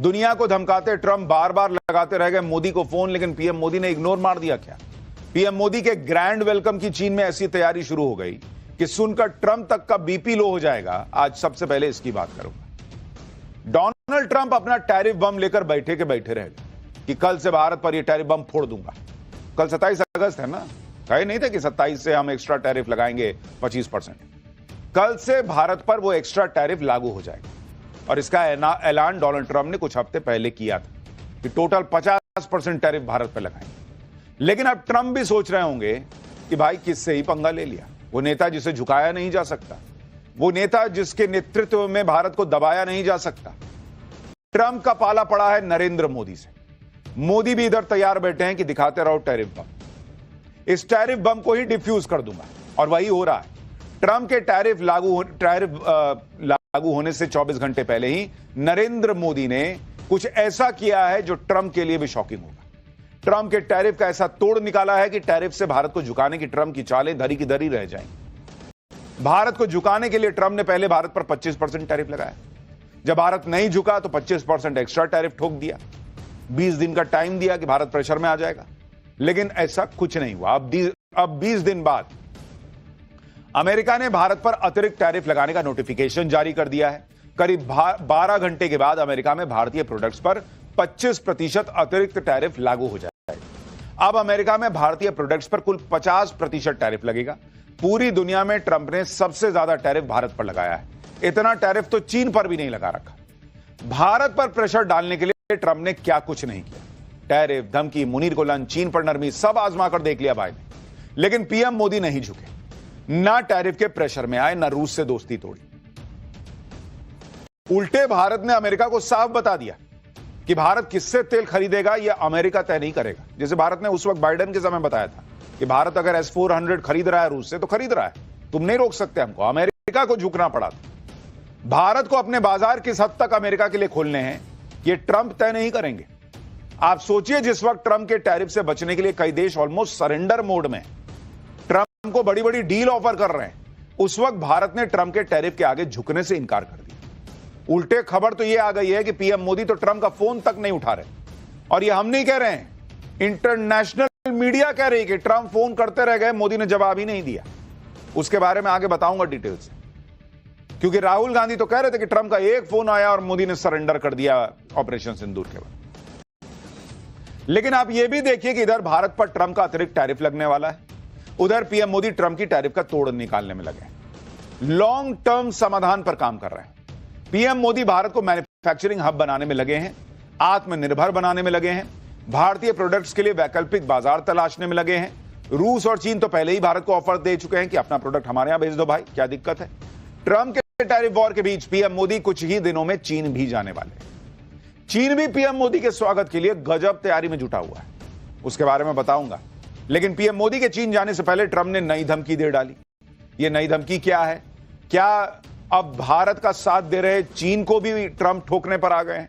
दुनिया को धमकाते ट्रंप बार बार लगाते रह गए मोदी को फोन, लेकिन पीएम मोदी ने इग्नोर मार दिया। क्या पीएम मोदी के ग्रैंड वेलकम की चीन में ऐसी तैयारी शुरू हो गई कि सुनकर ट्रंप तक का बीपी लो हो जाएगा। आज सबसे पहले इसकी बात करूंगा। डोनाल्ड ट्रंप अपना टैरिफ बम लेकर बैठे के बैठे रह गए कि कल से भारत पर यह टैरिफ बम फोड़ दूंगा। कल 27 अगस्त है ना, कहे नहीं थे कि 27 से हम एक्स्ट्रा टैरिफ लगाएंगे 25%। कल से भारत पर वो एक्स्ट्रा टैरिफ लागू हो जाएगा और इसका ऐलान डोनाल्ड ट्रंप ने कुछ हफ्ते पहले किया था कि टोटल 50% टैरिफ भारत पर लगाएंगे। लेकिन अब ट्रंप भी सोच रहे होंगे कि भाई किससे ही पंगा ले लिया। वो नेता जिसे झुकाया नहीं जा सकता, वो नेता जिसके नेतृत्व में भारत को दबाया नहीं जा सकता। ट्रंप का पाला पड़ा है नरेंद्र मोदी से। मोदी भी इधर तैयार बैठे हैं कि दिखाते रहो टैरिफ बम, इस टैरिफ बम को ही डिफ्यूज कर दूंगा। और वही हो रहा है। ट्रंप के टैरिफ लागू होने से 24 घंटे पहले ही नरेंद्र मोदी ने कुछ ऐसा किया है जो ट्रंप के लिए भी शॉकिंग होगा। ट्रंप के टैरिफ का ऐसा तोड़ निकाला है कि टैरिफ से भारत को झुकाने की ट्रंप की चालें धरी की धरी रह जाएंगी। भारत को झुकाने के लिए ट्रंप ने पहले भारत पर 25% टैरिफ लगाया। जब भारत नहीं झुका तो 25% एक्स्ट्रा टैरिफ ठोक दिया। 20 दिन का टाइम दिया कि भारत प्रेशर में आ जाएगा, लेकिन ऐसा कुछ नहीं हुआ। अब 20 दिन बाद अमेरिका ने भारत पर अतिरिक्त टैरिफ लगाने का नोटिफिकेशन जारी कर दिया है। करीब 12 घंटे के बाद अमेरिका में भारतीय प्रोडक्ट्स पर 25% अतिरिक्त टैरिफ लागू हो जाएगा। अब अमेरिका में भारतीय प्रोडक्ट्स पर कुल 50% टैरिफ लगेगा। पूरी दुनिया में ट्रंप ने सबसे ज्यादा टैरिफ भारत पर लगाया है। इतना टैरिफ तो चीन पर भी नहीं लगा रखा। भारत पर प्रेशर डालने के लिए ट्रंप ने क्या कुछ नहीं किया। टैरिफ, धमकी, मुनीर को लंच, चीन पर नरमी, सब आजमा कर देख लिया भाई ने। लेकिन पीएम मोदी नहीं झुके, ना टैरिफ के प्रेशर में आए, ना रूस से दोस्ती तोड़ी। उल्टे भारत ने अमेरिका को साफ बता दिया कि भारत किससे तेल खरीदेगा यह अमेरिका तय नहीं करेगा। जैसे भारत ने उस वक्त बाइडेन के समय बताया था कि भारत अगर S-400 खरीद रहा है रूस से तो खरीद रहा है, तुम नहीं रोक सकते हमको। अमेरिका को झुकना पड़ा था। भारत को अपने बाजार किस हद तक अमेरिका के लिए खोलने हैं यह ट्रंप तय नहीं करेंगे। आप सोचिए, जिस वक्त ट्रंप के टैरिफ से बचने के लिए कई देश ऑलमोस्ट सरेंडर मोड में ट्रंप को बड़ी बड़ी डील ऑफर कर रहे हैं, उस वक्त भारत ने ट्रंप के टैरिफ के आगे झुकने से इनकार कर दिया। उल्टे खबर तो यह आ गई है कि पीएम मोदी तो ट्रंप का फोन तक नहीं उठा रहे। और यह हम नहीं कह रहे हैं, इंटरनेशनल मीडिया कह रही है कि ट्रंप फोन करते रह गए, मोदी ने जवाब ही नहीं दिया। उसके बारे में आगे बताऊंगा डिटेल से, क्योंकि राहुल गांधी तो कह रहे थे कि ट्रंप का एक फोन आया और मोदी ने सरेंडर कर दिया ऑपरेशन सिंदूर के बाद। लेकिन आप यह भी देखिए कि इधर भारत पर ट्रंप का अतिरिक्त टैरिफ लगने वाला है, उधर पीएम मोदी ट्रंप की टैरिफ का तोड़ निकालने में लगे हैं। लॉन्ग टर्म समाधान पर काम कर रहे हैं। पीएम मोदी भारत को मैन्युफैक्चरिंग हब बनाने में लगे हैं, आत्मनिर्भर बनाने में लगे हैं, भारतीय प्रोडक्ट्स के लिए वैकल्पिक बाजार तलाशने में लगे हैं। रूस और चीन तो पहले ही भारत को ऑफर दे चुके हैं कि अपना प्रोडक्ट हमारे यहां भेज दो भाई, क्या दिक्कत है। ट्रंप के टैरिफ वॉर के बीच पीएम मोदी कुछ ही दिनों में चीन भी जाने वाले हैं। चीन भी पीएम मोदी के स्वागत के लिए गजब तैयारी में जुटा हुआ है, उसके बारे में बताऊंगा। लेकिन पीएम मोदी के चीन जाने से पहले ट्रंप ने नई धमकी दे डाली। यह नई धमकी क्या है? क्या अब भारत का साथ दे रहे चीन को भी ट्रंप ठोकने पर आ गए हैं?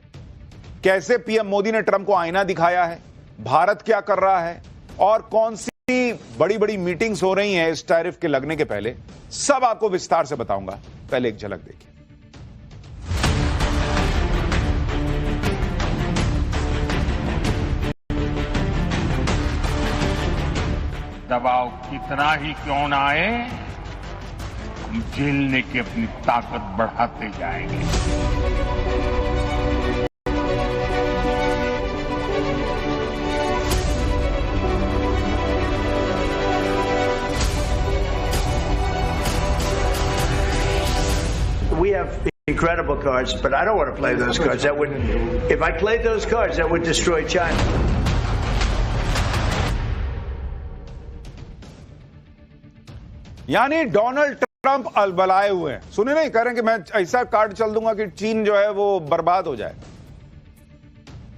कैसे पीएम मोदी ने ट्रंप को आईना दिखाया है? भारत क्या कर रहा है? और कौन सी बड़ी बड़ी मीटिंग्स हो रही हैं इस टैरिफ के लगने के पहले, सब आपको विस्तार से बताऊंगा। पहले एक झलक देखिए। दबाव कितना ही क्यों ना आए, हम झेलने की अपनी ताकत बढ़ाते जाएंगे। We have incredible cards, but I don't want to play those cards. That would, if I played those cards, that would destroy China. यानी डोनाल्ड ट्रंप अलबलाए हुए हैं। सुने नहीं, कह रहे हैं कि मैं ऐसा कार्ड चल दूंगा कि चीन जो है वो बर्बाद हो जाए।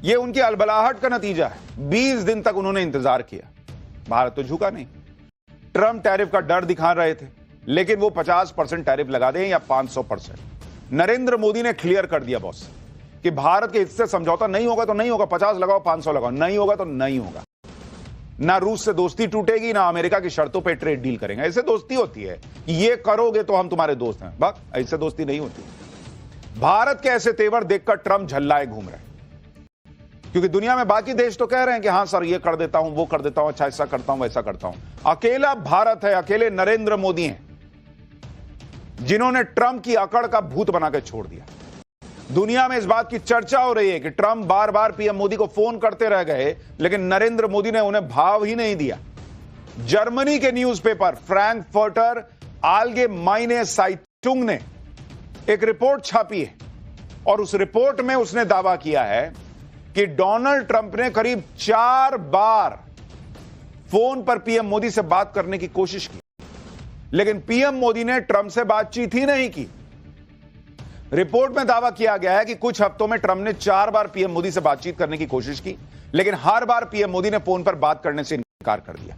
ये उनकी अलबलाहट का नतीजा है। 20 दिन तक उन्होंने इंतजार किया, भारत तो झुका नहीं। ट्रंप टैरिफ का डर दिखा रहे थे, लेकिन वो 50% टैरिफ लगा दें या 500%। नरेंद्र मोदी ने क्लियर कर दिया बॉस कि भारत के हिस्से समझौता नहीं होगा तो नहीं होगा, 50 लगाओ 500 लगाओ, नहीं होगा तो नहीं होगा। ना रूस से दोस्ती टूटेगी, ना अमेरिका की शर्तों पे ट्रेड डील करेंगे। ऐसे दोस्ती होती है कि ये करोगे तो हम तुम्हारे दोस्त हैं, बस ऐसे दोस्ती नहीं होती। भारत के ऐसे तेवर देखकर ट्रंप झल्लाए घूम रहे। क्योंकि दुनिया में बाकी देश तो कह रहे हैं कि हां सर ये कर देता हूं, वो कर देता हूं, अच्छा ऐसा करता हूं, वैसा करता हूं। अकेला भारत है, अकेले नरेंद्र मोदी हैं जिन्होंने ट्रंप की अकड़ का भूत बनाकर छोड़ दिया। दुनिया में इस बात की चर्चा हो रही है कि ट्रंप बार बार पीएम मोदी को फोन करते रह गए, लेकिन नरेंद्र मोदी ने उन्हें भाव ही नहीं दिया। जर्मनी के न्यूज़पेपर फ्रैंकफर्टर आलगेमाइने साइटुंग ने एक रिपोर्ट छापी है और उस रिपोर्ट में उसने दावा किया है कि डोनाल्ड ट्रंप ने करीब 4 बार फोन पर पीएम मोदी से बात करने की कोशिश की, लेकिन पीएम मोदी ने ट्रंप से बातचीत ही नहीं की। रिपोर्ट में दावा किया गया है कि कुछ हफ्तों में ट्रंप ने 4 बार पीएम मोदी से बातचीत करने की कोशिश की, लेकिन हर बार पीएम मोदी ने फोन पर बात करने से इनकार कर दिया।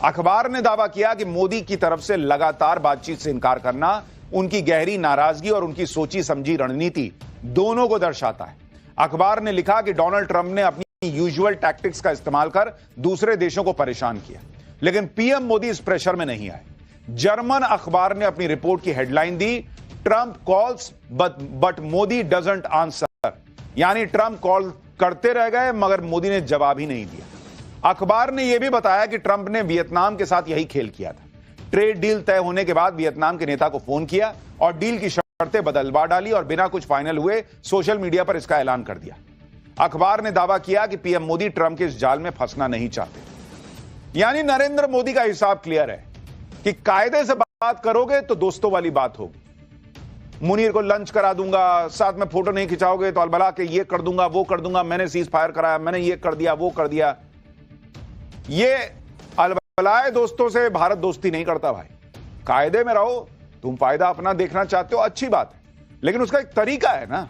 अखबार ने दावा किया कि मोदी की तरफ से लगातार बातचीत से इनकार करना उनकी गहरी नाराजगी और उनकी सोची समझी रणनीति दोनों को दर्शाता है। अखबार ने लिखा कि डोनाल्ड ट्रंप ने अपनी यूजुअल टैक्टिक्स का इस्तेमाल कर दूसरे देशों को परेशान किया, लेकिन पीएम मोदी इस प्रेशर में नहीं आए। जर्मन अखबार ने अपनी रिपोर्ट की headline the, Trump calls but Modi doesn't answer, यानी ट्रंप कॉल करते रह गए मगर मोदी ने जवाब ही नहीं दिया। अखबार ने यह भी बताया कि ट्रंप ने वियतनाम के साथ यही खेल किया था। ट्रेड डील तय होने के बाद वियतनाम के नेता को फोन किया और डील की शर्तें बदलवा डाली और बिना कुछ फाइनल हुए सोशल मीडिया पर इसका ऐलान कर दिया। अखबार ने दावा किया कि पीएम मोदी ट्रंप के इस जाल में फंसना नहीं चाहते। यानी नरेंद्र मोदी का हिसाब क्लियर है कि कायदे से बात करोगे तो दोस्तों वाली बात होगी। मुनीर को लंच करा दूंगा, साथ में फोटो नहीं खिंचाओगे तो अलबला के ये कर दूंगा, वो कर दूंगा, मैंने सीज फायर कराया, मैंने ये कर दिया, वो कर दिया। ये अलबलाए दोस्तों से भारत दोस्ती नहीं करता भाई। कायदे में रहो, तुम फायदा अपना देखना चाहते हो, अच्छी बात है, लेकिन उसका एक तरीका है ना।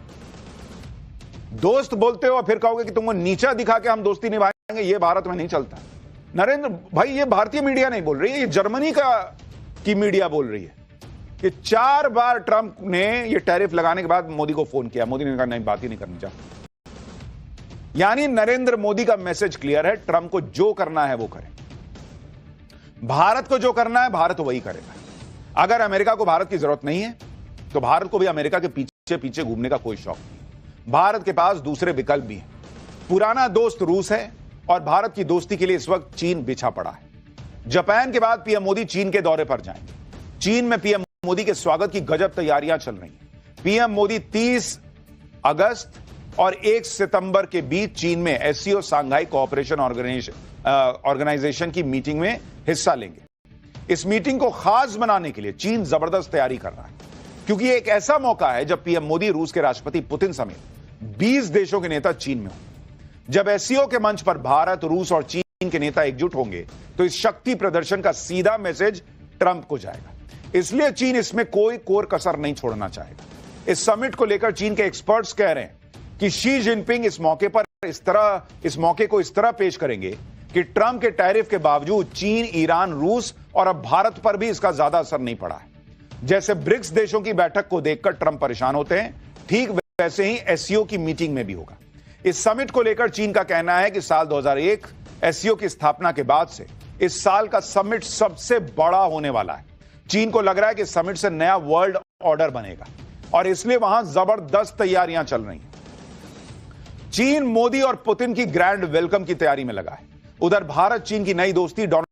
दोस्त बोलते हो फिर कहोगे कि तुमको नीचा दिखा के हम दोस्ती निभाएंगे, ये भारत में नहीं चलता। नरेंद्र भाई, ये भारतीय मीडिया नहीं बोल रही है, ये जर्मनी की मीडिया बोल रही है कि 4 बार ट्रंप ने ये टैरिफ लगाने के बाद मोदी को फोन किया, मोदी ने कहा नहीं, बात ही नहीं करनी चाहता। यानी नरेंद्र मोदी का मैसेज क्लियर है, ट्रंप को जो करना है वो करे, भारत को जो करना है भारत वही करेगा। अगर अमेरिका को भारत की जरूरत नहीं है तो भारत को भी अमेरिका के पीछे पीछे घूमने का कोई शौक नहीं। भारत के पास दूसरे विकल्प भी हैं। पुराना दोस्त रूस है और भारत की दोस्ती के लिए इस वक्त चीन बिछा पड़ा है। जापान के बाद पीएम मोदी चीन के दौरे पर जाएंगे। चीन में पीएम मोदी के स्वागत की गजब तैयारियां चल रही हैं। पीएम मोदी 30 अगस्त और 1 सितंबर के बीच चीन में एससीओ सांघाई कोऑपरेशन ऑर्गेनाइजेशन की मीटिंग में हिस्सा लेंगे। इस मीटिंग को खास बनाने के लिए चीन जबरदस्त तैयारी कर रहा है, क्योंकि ये एक ऐसा मौका है जब पीएम मोदी रूस के राष्ट्रपति पुतिन समेत 20 देशों के नेता चीन में होंगे। जब एससीओ के मंच पर भारत, रूस और चीन के नेता एकजुट होंगे तो इस शक्ति प्रदर्शन का सीधा मैसेज ट्रंप को जाएगा। इसलिए चीन इसमें कोई कोर कसर नहीं छोड़ना चाहेगा। इस समिट को लेकर चीन के एक्सपर्ट्स कह रहे हैं कि शी जिनपिंग इस मौके को इस तरह पेश करेंगे कि ट्रंप के टैरिफ के बावजूद चीन, ईरान, रूस और अब भारत पर भी इसका ज्यादा असर नहीं पड़ा है। जैसे ब्रिक्स देशों की बैठक को देखकर ट्रंप परेशान होते हैं, ठीक वैसे ही एससीओ की मीटिंग में भी होगा। इस समिट को लेकर चीन का कहना है कि साल 2001 एससीओ की स्थापना के बाद से इस साल का समिट सबसे बड़ा होने वाला है। चीन को लग रहा है कि समिट से नया वर्ल्ड ऑर्डर बनेगा और इसलिए वहां जबरदस्त तैयारियां चल रही हैं। चीन मोदी और पुतिन की ग्रैंड वेलकम की तैयारी में लगा है। उधर भारत चीन की नई दोस्ती डोनाल्ड